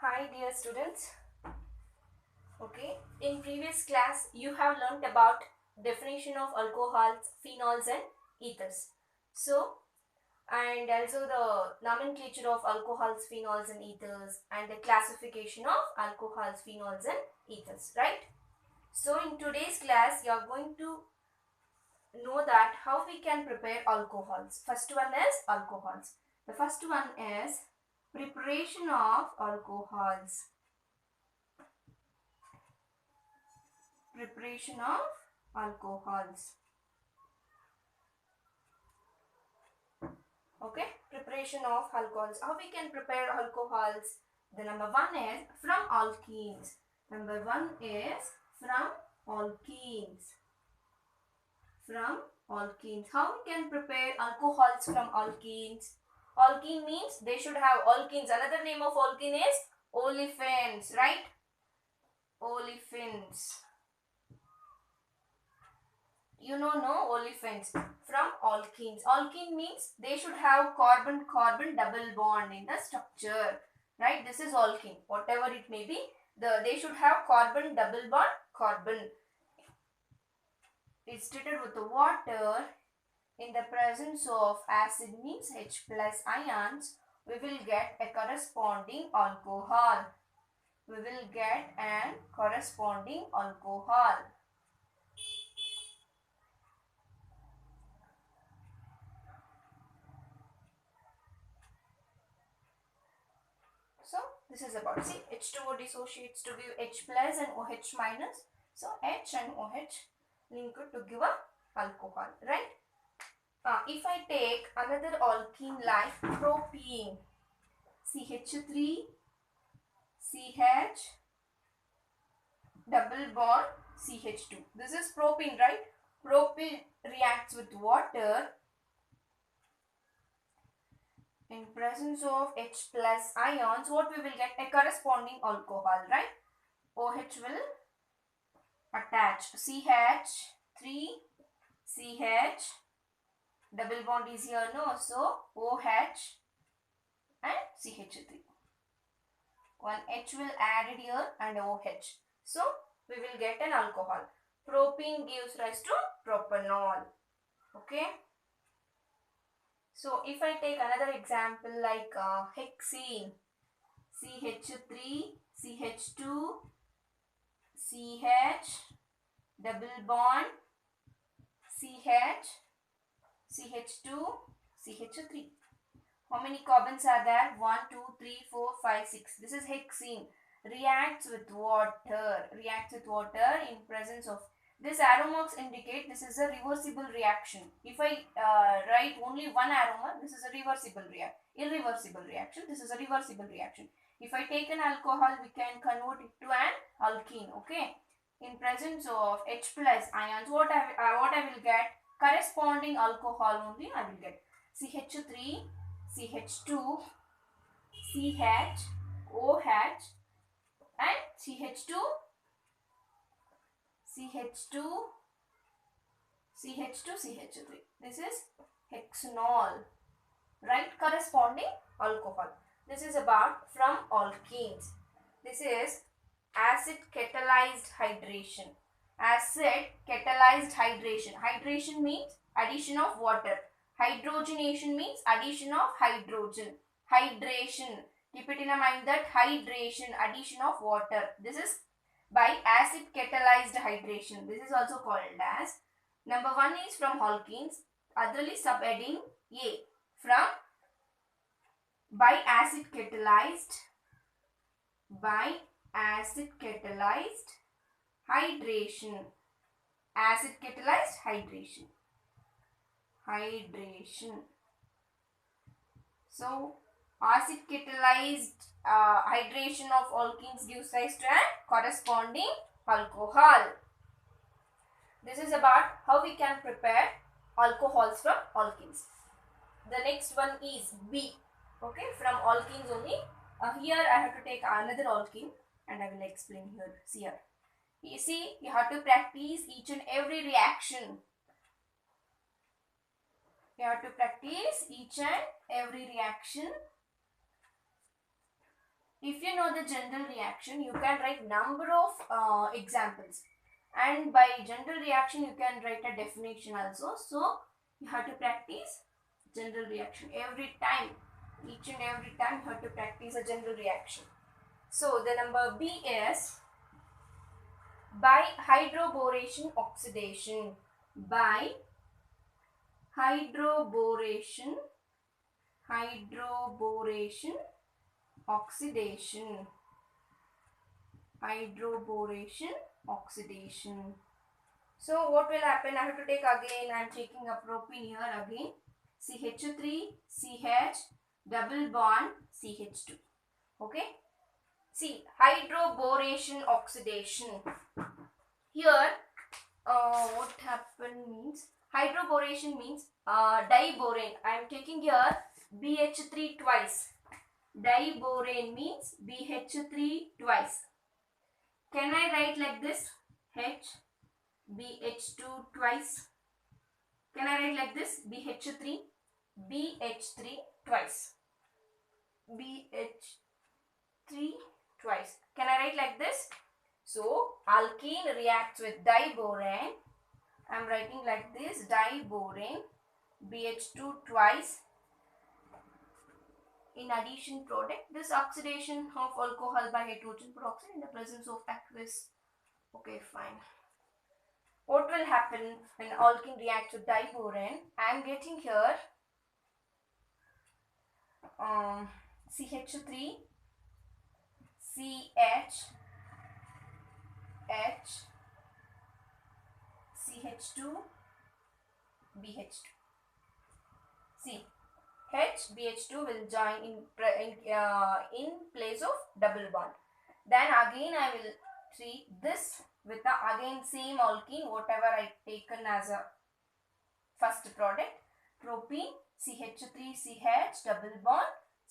Hi dear students. Okay, in previous class you have learnt about definition of alcohols, phenols and ethers. So, and also the nomenclature of alcohols, phenols and ethers and the classification of alcohols, phenols and ethers, right? So, in today's class you are going to know that how we can prepare alcohols. First one is alcohols. The first one is preparation of alcohols. Preparation of alcohols. Okay, preparation of alcohols. How we can prepare alcohols? The number one is from alkenes. Number one is from alkenes. From alkenes. How we can prepare alcohols from alkenes? Alkene means they should have alkenes. Another name of alkene is olefins, right? Olefins. You know, no olefins from alkenes. Alkene means they should have carbon double bond in the structure, right? This is alkene, whatever it may be. They should have carbon double bond carbon. It's treated with the water in the presence of acid means H plus ions. We will get a corresponding alcohol. We will get an corresponding alcohol. So this is about, see, H2O dissociates to give H plus and OH minus. So H and OH linked to give a alcohol, right? If I take another alkene like propene, CH3, CH, double bond, CH2. This is propene, right? Propene reacts with water in presence of H plus ions. What we will get? A corresponding alcohol, right? OH will attach CH3, CH, double bond is here, no? So OH and CH3. One H will add it here and OH. So we will get an alcohol. Propene gives rise to propanol. Okay. So if I take another example like hexene, CH3, CH2, CH, double bond, CH, CH2, CH3. How many carbons are there? 1, 2, 3, 4, 5, 6. This is hexene. Reacts with water. Reacts with water in presence of. This arrow marks indicate this is a reversible reaction. If I write only one arrow mark, this is a irreversible reaction. This is a reversible reaction. If I take an alcohol, we can convert it to an alkene. Okay. In presence of H plus ions, what I will get? Corresponding alcohol only I will get. CH3, CH2, CH, OH and CH2, CH2, CH2, CH3. This is hexanol, right? Corresponding alcohol. This is about from alkenes. This is acid catalyzed hydration. Acid catalyzed hydration. Hydration means addition of water. Hydrogenation means addition of hydrogen. Hydration. Keep it in mind that hydration, addition of water. This is by acid catalyzed hydration. This is also called as. Number one is from alkenes. Otherly subheading A. From by acid catalyzed hydration. Acid catalyzed hydration. So acid catalyzed hydration of alkenes gives rise to a corresponding alcohol. This is about how we can prepare alcohols from alkenes. The next one is B. Okay, from alkenes only. Here I have to take another alkene and I will explain here. See here. You see, you have to practice each and every reaction. You have to practice each and every reaction. if you know the general reaction, you can write number of examples, and by general reaction you can write a definition also. So you have to practice general reaction every time. Each and every time you have to practice a general reaction. So the number B is by hydroboration oxidation. By hydroboration oxidation. Hydroboration oxidation. So what will happen? I have to take again, I am taking a propene here again. CH3, CH, double bond, CH2. Okay. See, hydroboration oxidation. Here, what happened means, hydroboration means diborane. I am taking here BH3 twice. Diborane means BH3 twice. Can I write like this? H, BH2 twice. Can I write like this? BH3, BH3 twice. BH3 twice. Can I write like this? So, alkene reacts with diborane. I am writing like this, diborane, BH2 twice. In addition product, this oxidation of alcohol by hydrogen peroxide in the presence of aqueous. Okay, fine. What will happen when alkene reacts with diborane? I am getting here CH3, CH, H, CH2, BH2. See, H, BH2 will join in place of double bond. Then again I will treat this with the again same alkene, whatever I taken as a first product. Propene, CH3, CH, double bond,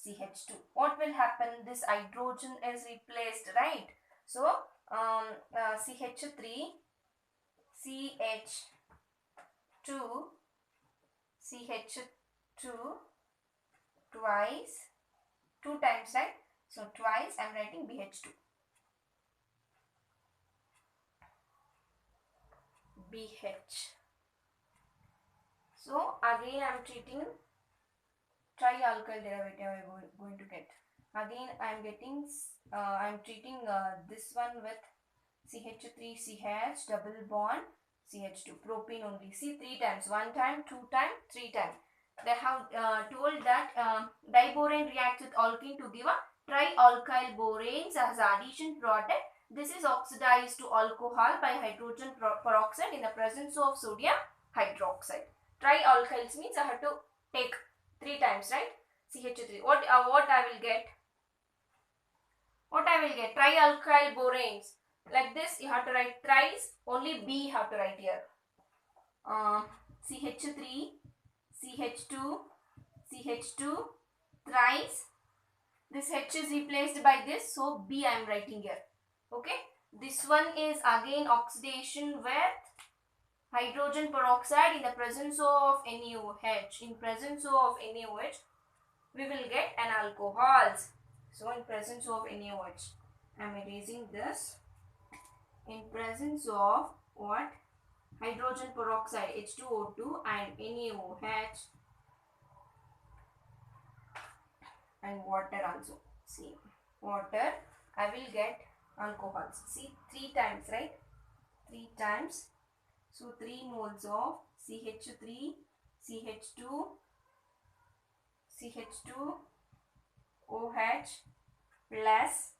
CH2. What will happen? This hydrogen is replaced, right? So, CH3, CH2, CH2 twice, 2 times, right? So, twice I am writing BH2. BH. So, again I am treating trialkyl derivative I am going to get. Again I am getting, I am treating this one with CH3CH double bond CH2 propene only. See, 3 times, 1 time, 2 time, 3 time. They have told that diborane reacts with alkene to give a trialkyl boranes as addition product. This is oxidized to alcohol by hydrogen peroxide in the presence of sodium hydroxide. Trialkyls means I have to take 3 times, right? CH3. What I will get? What I will get? Trialkyl boranes. Like this, you have to write thrice. Only B you have to write here. CH3, CH2, CH2, thrice. This H is replaced by this, so B I am writing here. Okay. This one is again oxidation with hydrogen peroxide in the presence of NaOH. In presence of NaOH, we will get an alcohols. So, in presence of NaOH, I am erasing this. In presence of what? Hydrogen peroxide, H2O2 and NaOH and water also. See, water, I will get alcohols. See, 3 times, right? 3 times. So, 3 moles of CH3, CH2, CH2, OH plus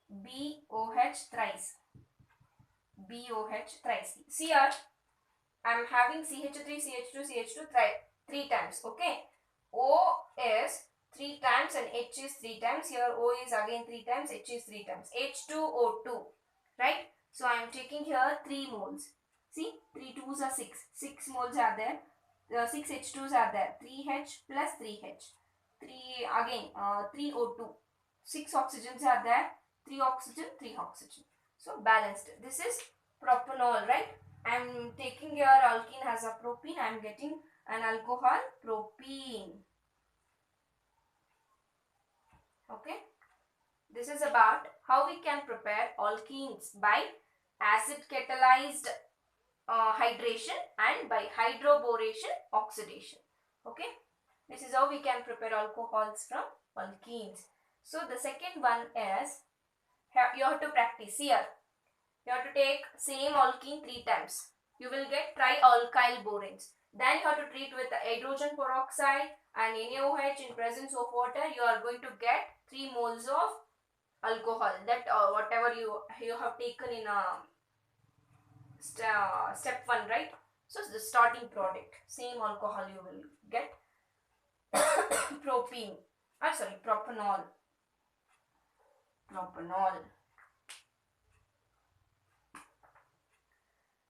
BOH thrice. BOH thrice. See here, I am having CH3, CH2, CH2 3 times. Okay. O is 3 times and H is 3 times. Here O is again 3 times, H is 3 times. H2O2. Right. So I am taking here 3 moles. See, 3 2s are 6. 6 moles are there. 6 H2s are there. 3H plus 3H. 3 again 3 O2. 6 oxygens are there. 3 oxygen, 3 oxygen. So balanced. This is propanol, right? I am taking here alkene has a propene. I am getting an alcohol propene. This is about how we can prepare alkenes by acid catalyzed hydration and by hydroboration oxidation. Okay, this is how we can prepare alcohols from alkenes. So the second one is you have to practice here. You have to take same alkene 3 times. You will get trialkyl boranes. Then you have to treat with hydrogen peroxide and NaOH in presence of water. You are going to get 3 moles of alcohol. That whatever you have taken in step 1, right? So the starting product, same alcohol you will get. Propanol.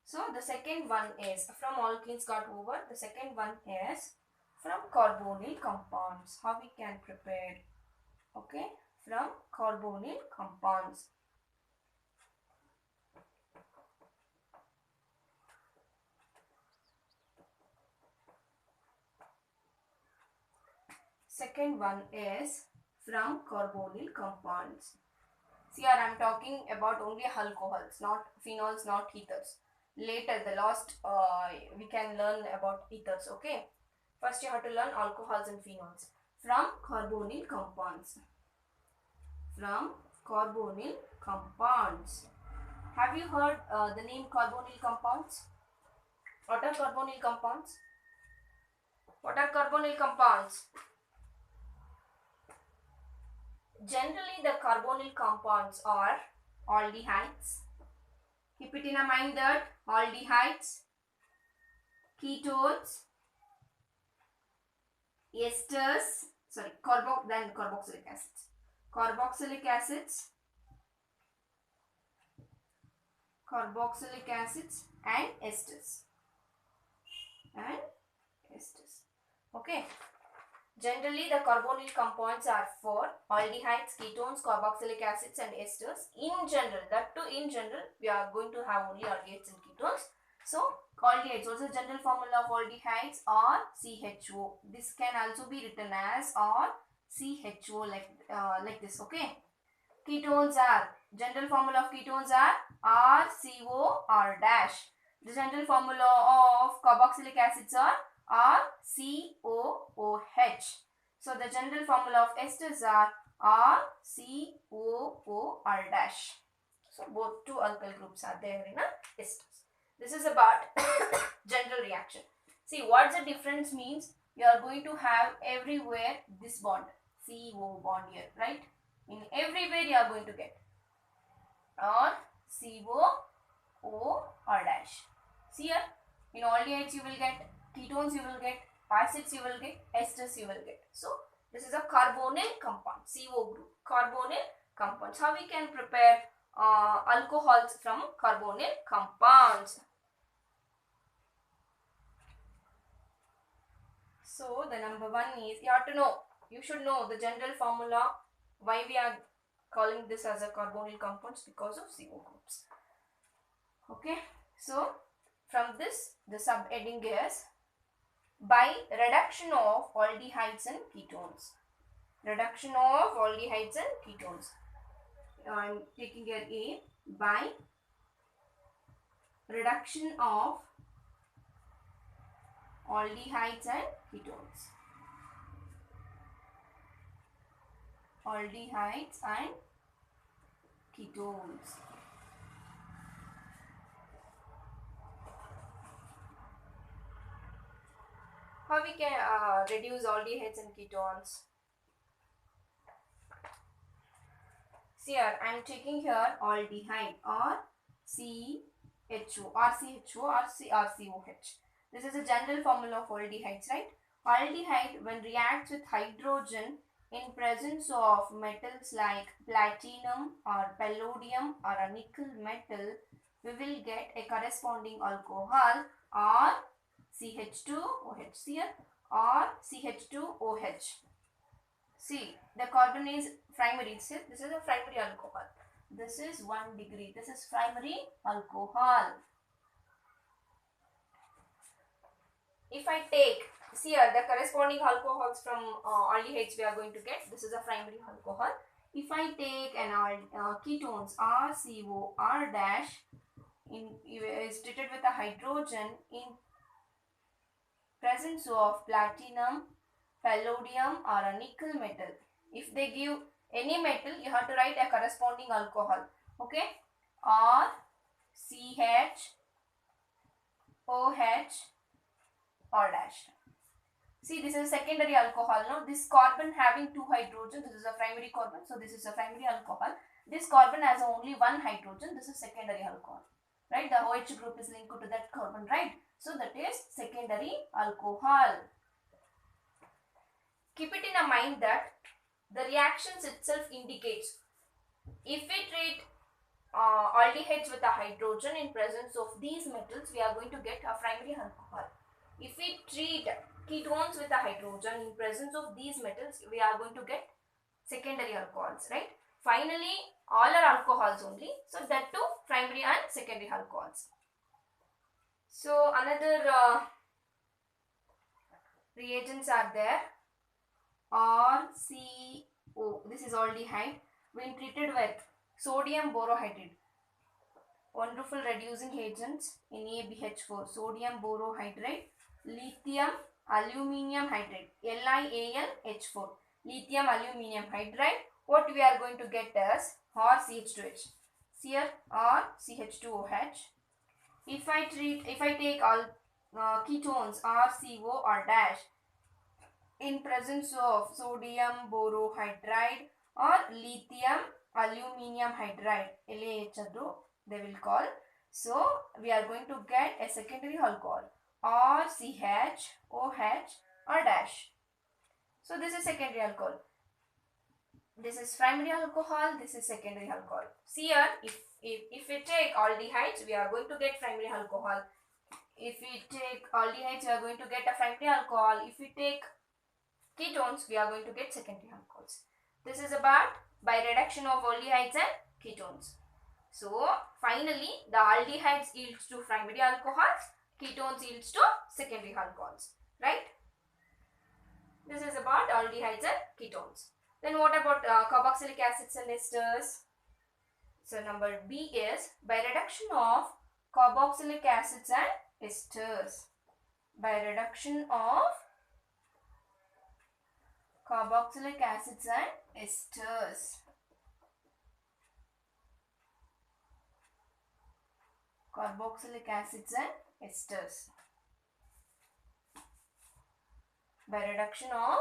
So the second one is from alkenes got over. The second one is from carbonyl compounds. How we can prepare? Okay, from carbonyl compounds. Second one is from carbonyl compounds. See, here I am talking about only alcohols, not phenols, not ethers. Later, the last we can learn about ethers. Okay. First, you have to learn alcohols and phenols from carbonyl compounds. From carbonyl compounds. Have you heard the name carbonyl compounds? What are carbonyl compounds? What are carbonyl compounds? Generally, the carbonyl compounds are aldehydes. Keep it in mind that aldehydes, ketones, esters, carboxylic acids. Carboxylic acids and esters. Okay. Generally, the carbonyl compounds are for aldehydes, ketones, carboxylic acids and esters. In general, we are going to have only aldehydes and ketones. So, aldehydes, also general formula of aldehydes are CHO. This can also be written as or CHO like this. Okay. Ketones are, general formula of ketones are RCO R dash. The general formula of carboxylic acids are RCOOH. So the general formula of esters are RCOOR dash. So both two alkyl groups are there in esters. This is about general reaction. See, what's the difference means? You are going to have everywhere this bond, CO bond here, right? In everywhere you are going to get RCOOR dash. See here, in aldehydes you will get, ketones you will get, acids you will get, esters you will get. So this is a carbonyl compound, CO group, carbonyl compounds. How we can prepare alcohols from carbonyl compounds? So the number 1 is, you should know the general formula, why we are calling this as a carbonyl compounds, because of CO groups. Okay, so from this, the subheading is by reduction of aldehydes and ketones. Reduction of aldehydes and ketones. I am taking here A, by reduction of aldehydes and ketones. Aldehydes and ketones. How we can reduce aldehydes and ketones? See here, I am taking here aldehyde or CHO, RCOH. This is a general formula of aldehydes, right? Aldehyde, when reacts with hydrogen in presence of metals like platinum or palladium or a nickel metal, we will get a corresponding alcohol or CH2OH here or CH2OH. See, the carbon is primary. This is a primary alcohol. This is 1 degree. This is primary alcohol. If I take, see here, the corresponding alcohols from aldehydes we are going to get. This is a primary alcohol. If I take an ketones RCO R dash is treated with a hydrogen in presence of platinum, palladium or a nickel metal. If they give any metal, you have to write a corresponding alcohol. Okay, R CH OH R dash. See, this is a secondary alcohol. Now, this carbon having two hydrogen, this is a primary carbon. So, this is a primary alcohol. This carbon has only one hydrogen. This is secondary alcohol. Right? The OH group is linked to that carbon. Right? So, that is secondary alcohol. Keep it in a mind that the reactions itself indicates if we treat aldehydes with a hydrogen in presence of these metals, we are going to get a primary alcohol. If we treat ketones with a hydrogen in presence of these metals, we are going to get secondary alcohols, right? Finally, all are alcohols only. So, that too primary and secondary alcohols. So, another reagents are there. RCO, this is aldehyde, when treated with sodium borohydride. Wonderful reducing agents, NaBH4, sodium borohydride, lithium aluminium hydride, LiAlH4, lithium aluminium hydride. What we are going to get is RCH2H. Here RCH2OH. If I take all ketones RCO R dash in presence of sodium borohydride or lithium aluminium hydride, LaH they will call. So we are going to get a secondary alcohol RCH OH R dash. So this is secondary alcohol. This is primary alcohol. This is secondary alcohol. See here, if we take aldehydes, we are going to get primary alcohol. If we take aldehydes, we are going to get a primary alcohol. If we take ketones, we are going to get secondary alcohols. This is about by reduction of aldehydes and ketones. So finally, the aldehydes yields to primary alcohols, ketones yields to secondary alcohols, right? This is about aldehydes and ketones. Then what about carboxylic acids and esters? So number B is by reduction of carboxylic acids and esters. By reduction of carboxylic acids and esters. Carboxylic acids and esters. By reduction of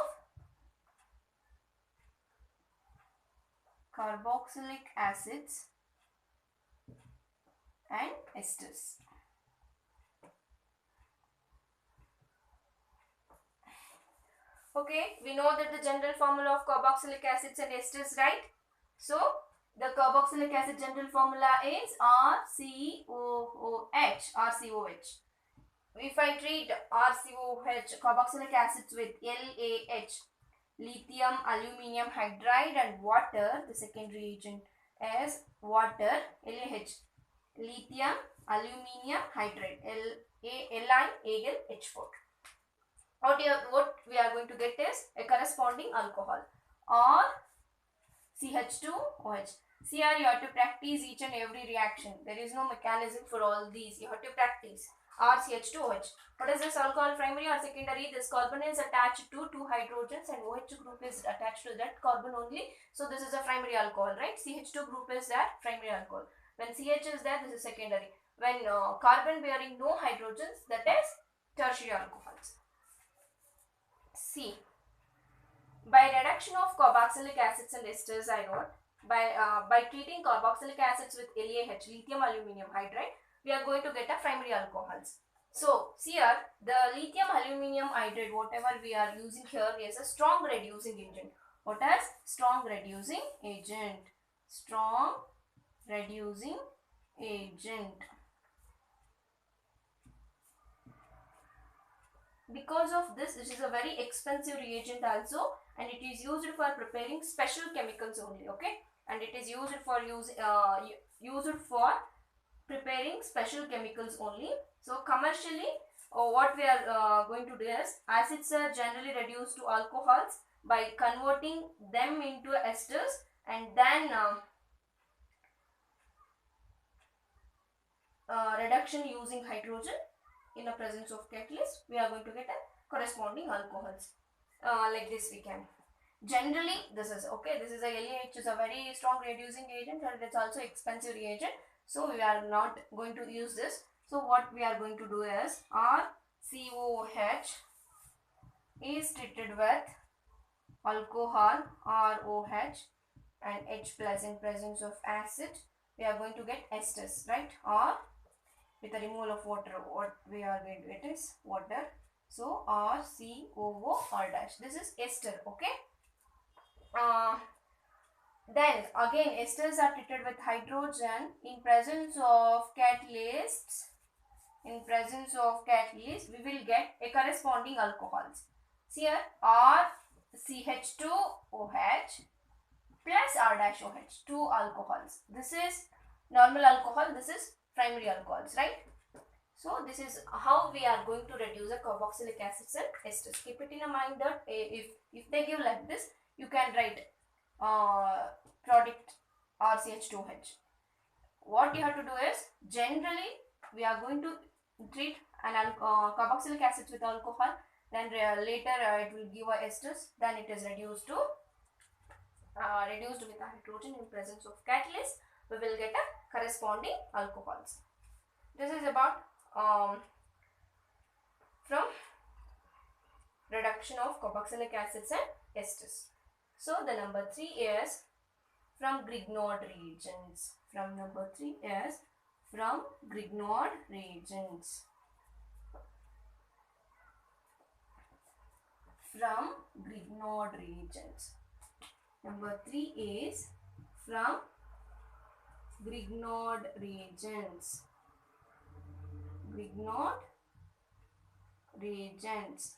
carboxylic acids and esters. Okay, we know that the general formula of carboxylic acids and esters, right? So, the carboxylic acid general formula is RCOOH. RCOH. If I treat RCOH, carboxylic acids with LaH, lithium aluminium hydride and water, the second reagent is water, LaH, lithium aluminium hydride, LiAlH4. What we are going to get is a corresponding alcohol or CH2OH. See here, you have to practice each and every reaction. There is no mechanism for all these. You have to practice. RCH2OH. What is this alcohol, primary or secondary? This carbon is attached to two hydrogens and OH group is attached to that carbon only. So this is a primary alcohol, right? CH2 group is that primary alcohol. When CH is there, this is secondary. When carbon bearing no hydrogens, that is tertiary alcohols. C. By reduction of carboxylic acids and esters, I wrote, by treating carboxylic acids with LaH, lithium aluminium hydride, we are going to get a primary alcohols. So, see here, the lithium aluminium hydride, whatever we are using here is a strong reducing agent. What is strong reducing agent? Strong reducing agent. Because of this, this is a very expensive reagent also, and it is used for preparing special chemicals only, okay? And it is used for preparing special chemicals only. So commercially, what we are going to do is, acids are generally reduced to alcohols by converting them into esters and then reduction using hydrogen in the presence of catalyst, we are going to get a corresponding alcohols. Like this we can. Generally, this is okay. This is a LEH is a very strong reducing agent and it's also expensive reagent. So we are not going to use this. So what we are going to do is RCOH is treated with alcohol ROH and H plus in presence of acid. We are going to get esters, right? Or with a removal of water, what we are going to get is water. So RCOO dash. This is ester, okay? Then again esters are treated with hydrogen in presence of catalysts. In presence of catalyst, we will get a corresponding alcohols. See here RCH2OH plus R-OH, two alcohols. This is normal alcohol, this is primary alcohols, right? So this is how we are going to reduce the carboxylic acids and esters. Keep it in mind that if they give like this, you can write product RCH2H. What you have to do is, generally we are going to treat an carboxylic acid with alcohol, then later it will give a esters, then it is reduced with a hydrogen in presence of catalyst, we will get a corresponding alcohols. This is about from reduction of carboxylic acids and esters. So the number 3 is from Grignard reagents. From number 3 is from Grignard reagents. From Grignard reagents. Number 3 is from Grignard reagents. Grignard reagents.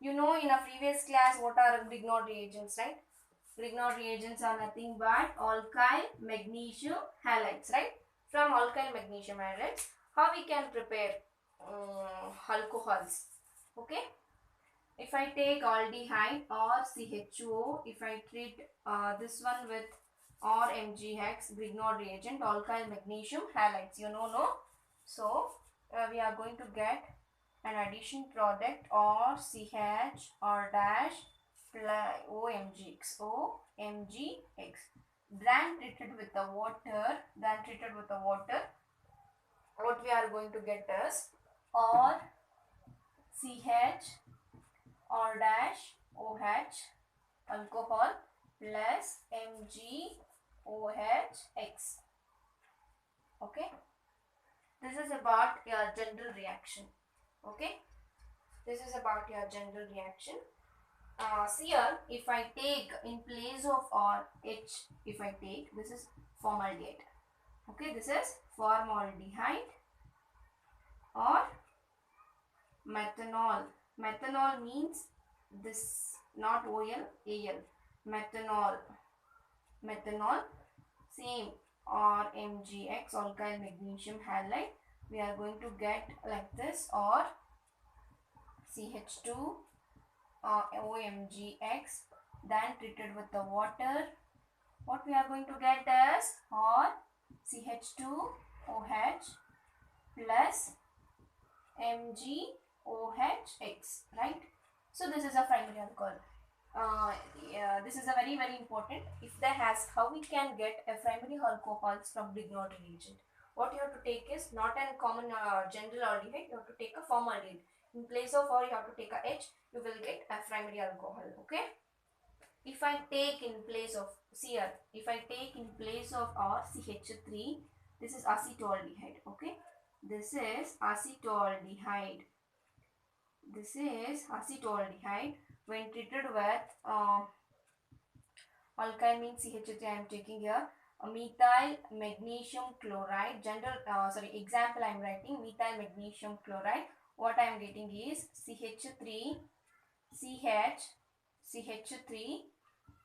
You know in a previous class what are Grignard reagents, right? Grignard reagents are nothing but alkyl magnesium halides, right? From alkyl magnesium halides, how we can prepare alcohols, okay? If I take aldehyde or CHO, if I treat this one with RMgX, Grignard reagent, alkyl magnesium halides, you know, no? So we are going to get an addition product or CH or dash OMgX, then treated with the water, what we are going to get is or CH or dash OH alcohol plus MgOH. Okay, this is about your general reaction. Okay, this is about your general reaction. See here, if I take in place of RH, if I take, this is formaldehyde. Okay, this is formaldehyde or methanol. Methanol means this, not OL, AL. Methanol, same, or MgX, alkyl magnesium halide. We are going to get like this, or CH2 OMgX, then treated with the water. What we are going to get is or CH2OH plus MgOH, right? So this is a primary alcohol. Yeah, this is a very important. If there has, how we can get a primary alcohols from Grignard reagent? What you have to take is not a common general aldehyde. You have to take a formaldehyde. In place of or, you have to take a H. You will get a primary alcohol. Okay. If I take in place of Cr, if I take in place of R CH3, this is acetaldehyde. Okay. This is acetaldehyde. This is acetaldehyde. When treated with alkyl means CH3, I am taking here methyl magnesium chloride. Example I am writing methyl magnesium chloride. What I am getting is CH3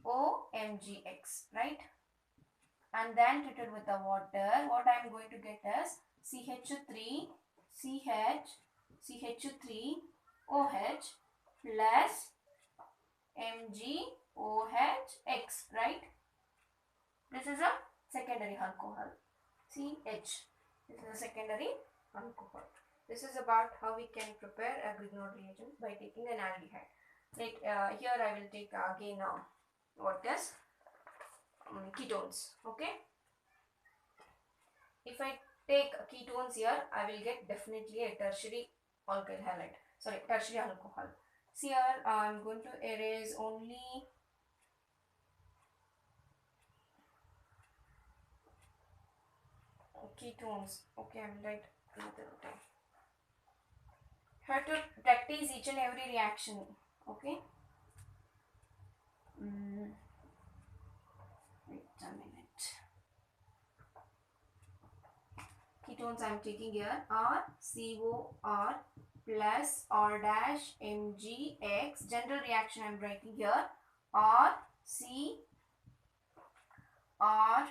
OMgX, right? And then treated with the water, what I am going to get is CH3 OH plus MgOH, right? secondary alcohol. CH. This is a secondary alcohol. This is about how we can prepare a Grignard reagent by taking an aldehyde. Here I will take again what is ketones. Okay. If I take ketones here, I will get definitely a tertiary alkyl halide. Sorry, tertiary alcohol. See here, I am going to erase only ketones. Okay, I will write another time. Have to practice each and every reaction. Okay. Wait a minute. Ketones I am taking here are COR plus R dash MgX. General reaction I am writing here R C R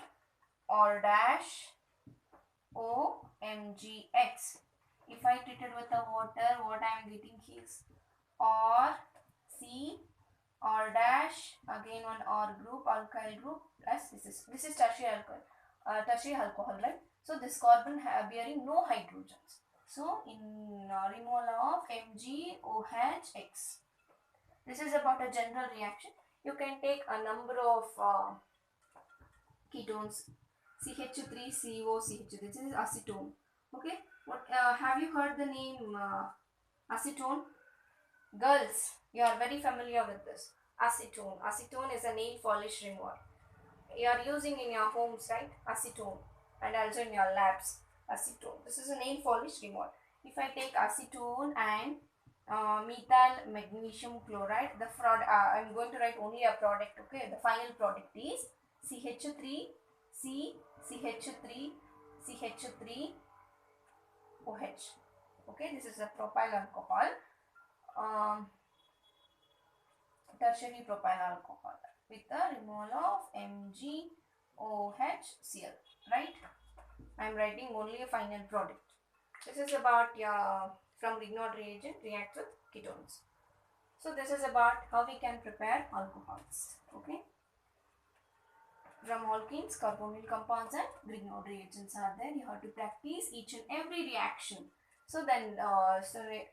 dash OMgX. If I treat it with the water, what I am getting is R C R dash, again one R group, alkyl group, plus this is tertiary alcohol, right? So this carbon bearing no hydrogens. So in removal of MgOHX. This is about a general reaction. You can take a number of ketones. CH3COCH. This is acetone. Okay. What have you heard the name acetone? Girls, you are very familiar with this. Acetone. Acetone is a nail polish remover. You are using in your homes, right? Acetone, and also in your labs. Acetone. This is a nail polish remover. If I take acetone and methyl magnesium chloride, I am going to write only a product. Okay, the final product is CH3 CH3 OH. Okay, this is a propyl alcohol. Tertiary propyl alcohol with the removal of MgOHCl, right? I am writing only a final product. This is about from Grignard reagent react with ketones. So this is about how we can prepare alcohols. Okay. From alkenes, carbonyl compounds and Grignard reagents are there. You have to practice each and every reaction. So then,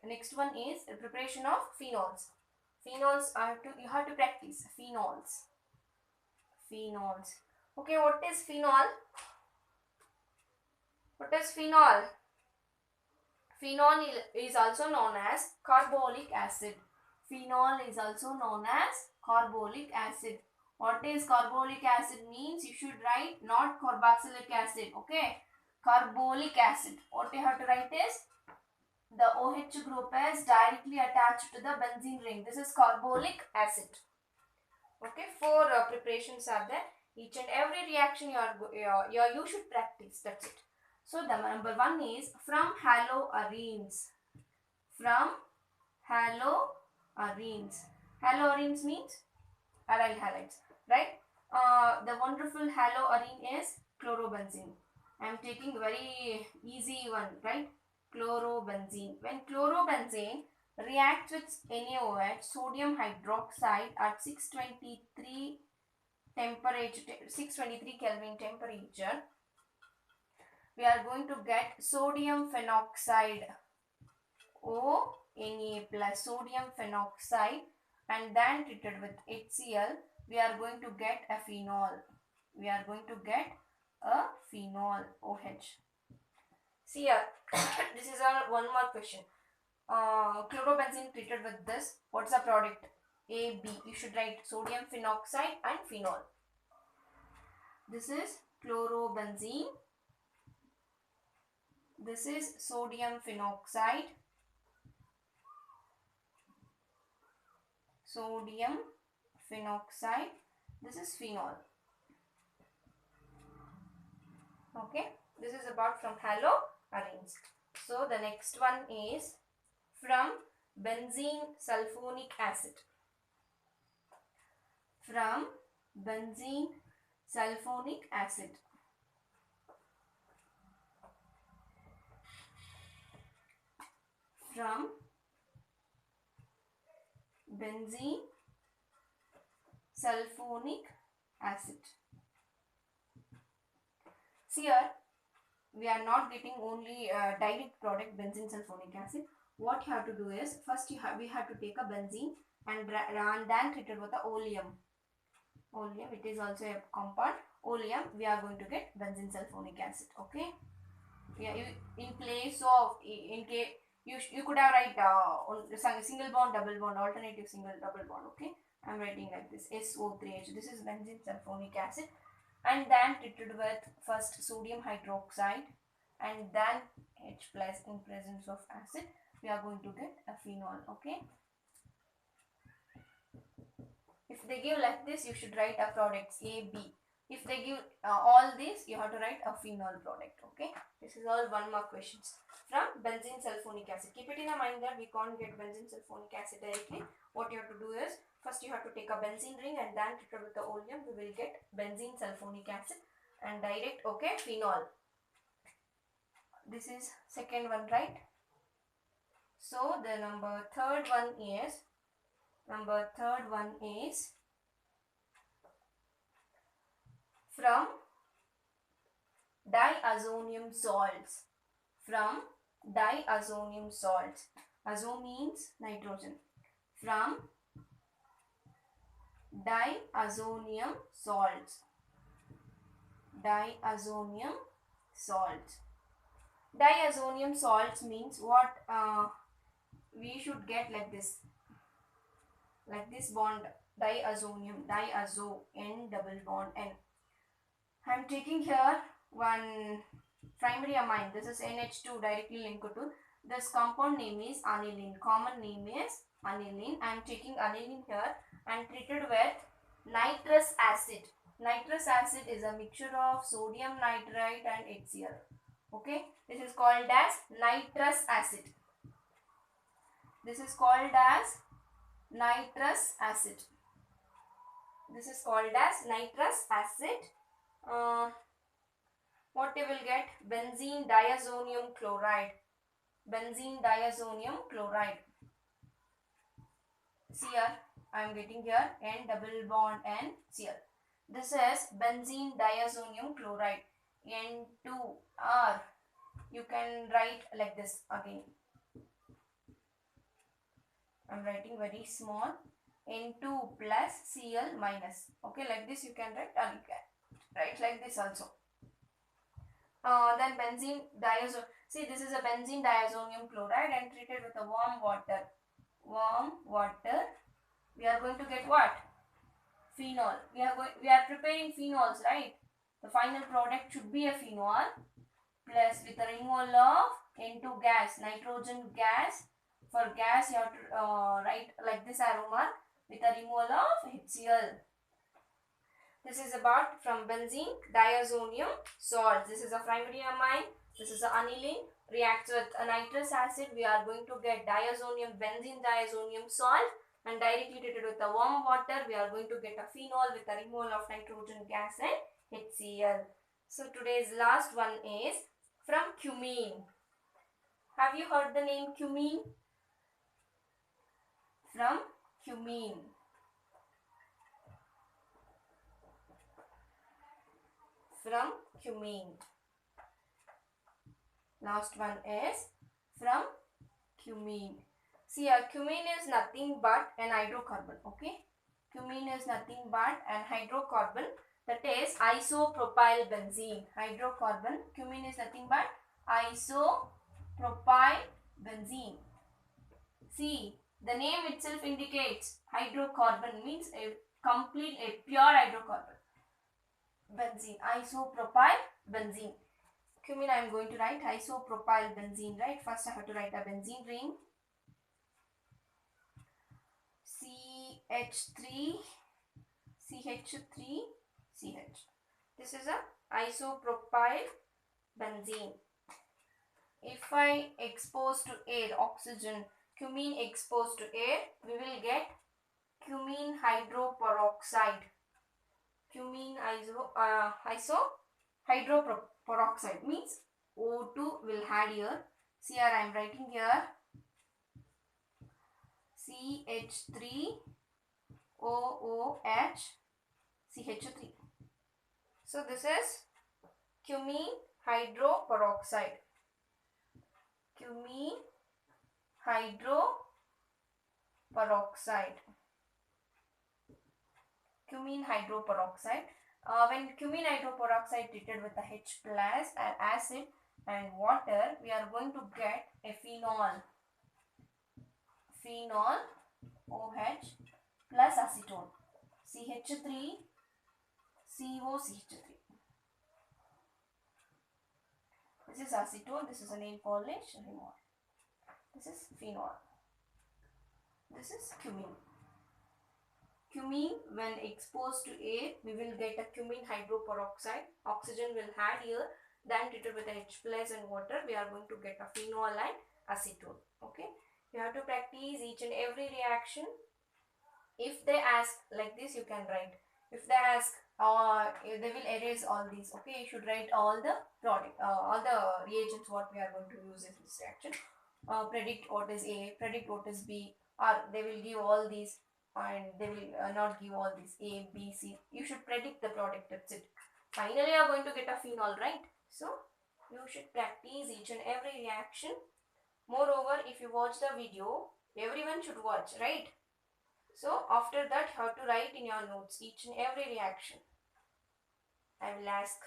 next one is the preparation of phenols. Phenols you have to practice phenols. Phenols. Okay, what is phenol? What is phenol? Phenol is also known as carbolic acid. Phenol is also known as carbolic acid. What is carbolic acid means? You should write not carboxylic acid. Okay, carbolic acid. What you have to write is the OH group is directly attached to the benzene ring. This is carbolic acid. Okay, 4 preparations are there. Each and every reaction you should practice. That's it. So the number 1 is from haloarenes. From haloarenes. Haloarenes means aryl halides, right? The wonderful haloarene is chlorobenzene. I am taking very easy one, right? Chlorobenzene. When chlorobenzene reacts with NaOH, sodium hydroxide at 623 Kelvin temperature, we are going to get sodium phenoxide, ONa plus sodium phenoxide, and then treated with HCl, we are going to get a phenol. We are going to get a phenol, OH. See here, this is one more question. Chlorobenzene treated with this, what's the product? AB. You should write sodium phenoxide and phenol. This is chlorobenzene. This is sodium phenoxide. Sodium phenoxide. This is phenol. Okay. This is about from haloarenes. So the next one is from benzene sulfonic acid. From benzene sulfonic acid. From benzene sulfonic acid. See here, we are not getting only direct product benzene sulfonic acid. What you have to do is, first we have to take a benzene and then treat it with the oleum. Oleum, it is also a compound. Oleum, we are going to get benzene sulfonic acid. Okay. Yeah, in place of, in case you could have write on single bond, double bond, alternative single double bond. Okay, I'm writing like this, SO3H. This is benzene sulfonic acid, and then treated with first sodium hydroxide and then H plus in presence of acid. We are going to get a phenol. Okay. If they give like this, you should write a products A, B. If they give all this, you have to write a phenol product. Okay. This is all 1 mark questions from benzene sulfonic acid. Keep it in mind that we can't get benzene sulfonic acid directly. What you have to do is, first you have to take a benzene ring and then treat it with the oleum. We will get benzene sulfonic acid and direct, okay, phenol. This is second one, right? So the third one is from diazonium salts. From diazonium salts. Azo means nitrogen. From diazonium salts. Diazonium salts. Diazonium salts means what? We should get like this bond, diazonium, diazo, N double bond N. I am taking here one primary amine. This is NH2 directly linked to. This compound name is aniline. Common name is aniline. I am taking aniline here and treated with nitrous acid. Nitrous acid is a mixture of sodium nitrite and HCl. Okay, this is called as nitrous acid. This is called as nitrous acid. This is called as nitrous acid. What you will get? Benzene diazonium chloride. Benzene diazonium chloride. See here, I am getting here N double bond N Cl. This is benzene diazonium chloride. N2R. You can write like this again. I am writing very small. N2 plus Cl minus. Okay, like this you can write, and you can write like this also. Then benzene diazonium. See, this is a benzene diazonium chloride and treated with a warm water. Warm water. We are going to get what? Phenol. We are preparing phenols, right? The final product should be a phenol plus with a removal of N2 gas, nitrogen gas. For gas, you have to write like this arrow mark with a removal of HCl. This is about from benzene diazonium salt. This is a primary amine. This is an aniline. Reacts with a nitrous acid. We are going to get diazonium, benzene diazonium salt, and directly treated with the warm water. We are going to get a phenol with a removal of nitrogen gas and HCl. So today's last one is from cumene. Have you heard the name cumene? From cumene. From cumene. Last one is from cumene. See here, cumene is nothing but an hydrocarbon. Okay, cumene is nothing but an hydrocarbon, that is isopropyl benzene. Hydrocarbon. Cumene is nothing but isopropyl benzene. See, the name itself indicates hydrocarbon means a pure hydrocarbon. Benzene, isopropyl benzene. Cumene, I am going to write isopropyl benzene, right? First I have to write a benzene ring. CH3, CH3, CH. This is a isopropyl benzene. If I expose to air, oxygen, cumene exposed to air, we will get cumene hydroperoxide. Cumene hydroperoxide means O2 will add here. See here, I am writing here CH3OOH CH3. So this is cumene hydroperoxide. Cumene hydroperoxide. Cumene hydroperoxide. When cumene hydroperoxide treated with a H plus and acid and water, we are going to get a phenol. Phenol OH plus acetone. CH3 COCH3. This is acetone. This is a nail polish remover. This is phenol. This is cumene. Cumene, when exposed to air, we will get a cumene hydroperoxide. Oxygen will add here. Then treated with H plus and water, we are going to get a phenol and acetone. Okay. You have to practice each and every reaction. If they ask like this, you can write. If they ask, they will erase all these. Okay. You should write all the product, all the reagents what we are going to use in this reaction. Predict what is A, predict what is B, or they will give all these and they will not give all these A, B, C. You should predict the product, that's it. Finally, you are going to get a phenol, right? So, you should practice each and every reaction. Moreover, if you watch the video, everyone should watch, right? So, after that, you have to write in your notes each and every reaction. I will ask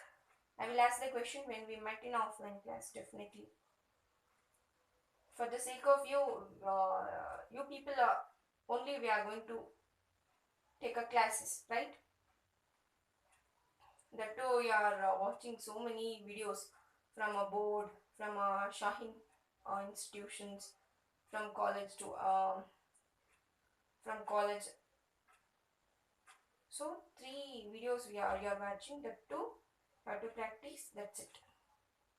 the question when we met in offline class, definitely. For the sake of you, you people are only we are going to take a classes, right? That too, you are watching so many videos from a board, from Shaheen institutions, from college to from college. So 3 videos you are watching. That too, how to practice. That's it.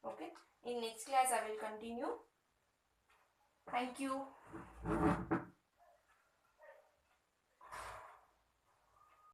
Okay. In next class, I will continue. Thank you.